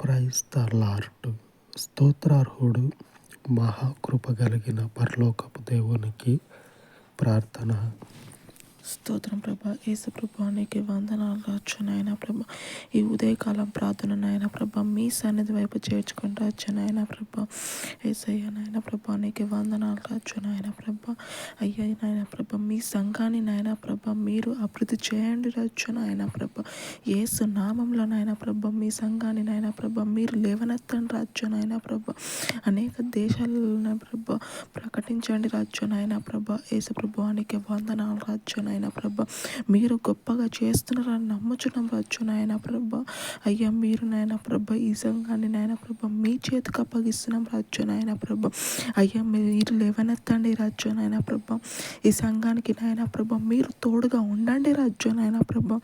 Praise the lord. స్తోత్రార్హుడు మహాకృప కలిగిన పరలోకపు దేవునికి ప్రార్థన. స్తోత్రం ప్రభా. యేసు ప్రభా నీకు వందనాలు రాచ్చు నాయన ప్రభా. ఈ ఉదయకాలం ప్రార్థన నాయన ప్రభా మీ సన్నిధి వైపు చేర్చుకుంటూ వచ్చు నాయన ప్రభా. యేసయ్య నాయన ప్రభా నీకు వందనాలు రాచ్చు నాయన ప్రభా. అయ్యా నాయన ప్రభా మీ సంఘాన్ని నాయన ప్రభా మీరు అభివృద్ధి చేయండి రాచ్చు నాయన ప్రభా. యేసు నామంలో నాయన ప్రభా మీ సంఘాన్ని నాయన ప్రభా మీరు లేవనెత్తండి రాచ్చు నాయన ప్రభా. అనేక దేశాలలో ప్రభా ప్రకటించండి రాచ్చు నాయన ప్రభా. యేసు ప్రభానికి వందనాలు రాచ్చు నాయన ప్రభా. మీరు గొప్పగా చేస్తున్నారని నమ్ముచున్నాం రాచ్చు నాయన ప్రభా. అయ్యా మీరు నాయన ప్రభా ఈ సంఘాన్ని నాయన ప్రభా మీ చేతికి అప్పగిస్తున్నాం రాచ్చు నాయన ప్రభా. అయ్యా మీరు లేవనెత్తండి రాచ్చు నాయన ప్రభా. ఈ సంఘానికి నాయన ప్రభా మీరు తోడుగా ఉండండి రాచ్చు నాయన ప్రభా.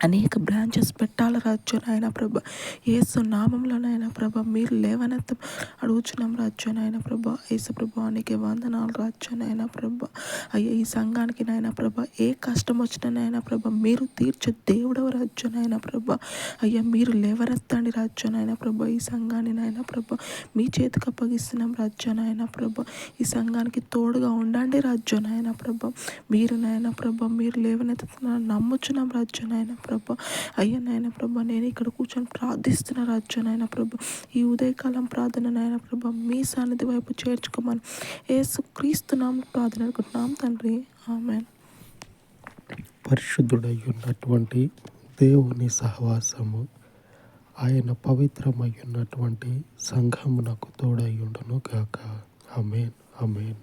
అనేక బ్రాంచెస్ పెట్టాలి రాచ్చు నాయన ప్రభా. యేసు నామంలో నాయన ప్రభా మీరు లేవనెత్తం అడుగుచున్నాం రాచ్చు నాయన ప్రభా. యేసు ప్రభానికి వందనాలు రాచ్చు నాయన ప్రభా. అయ్యా ఈ సంఘానికి నాయన ప్రభా ఏ కష్టం వచ్చినా నాయన ప్రభా మీరు తీర్చే దేవుడవ రాచ్చు నాయన ప్రభా. అయ్యా మీరు లేవనెత్తండి రాచ్చు నాయన ప్రభా. ఈ సంఘాన్ని నాయన ప్రభా మీ చేతికి అప్పగిస్తున్నాం రాచ్చు నాయన ప్రభా. ఈ సంఘానికి తోడుగా ఉండండి రాచ్చు నాయన ప్రభా. మీరు నాయన ప్రభా మీరు లేవనెత్తుతున్నారని నమ్ముచున్నాం రాచ్చు నాయన ప్రభా. అయ్యా నాయన ప్రభా నేను ఇక్కడ కూర్చొని ప్రార్థిస్తున్న రాచ్చు నాయన ప్రభా. ఈ ఉదయకాలం ప్రార్థన నాయన ప్రభా మీ సన్నిధి వైపు చేర్చుకోమని యేసు క్రీస్తు నామములో ప్రార్థన అనుకుంటున్నాం తండ్రి, ఆమేన్. పరిశుద్ధుడై ఉన్నటువంటి దేవుని సహవాసము ఆయన పవిత్రమై ఉన్నటువంటి సంఘమునకు తోడై ఉండును గాక. ఆమేన్, ఆమేన్.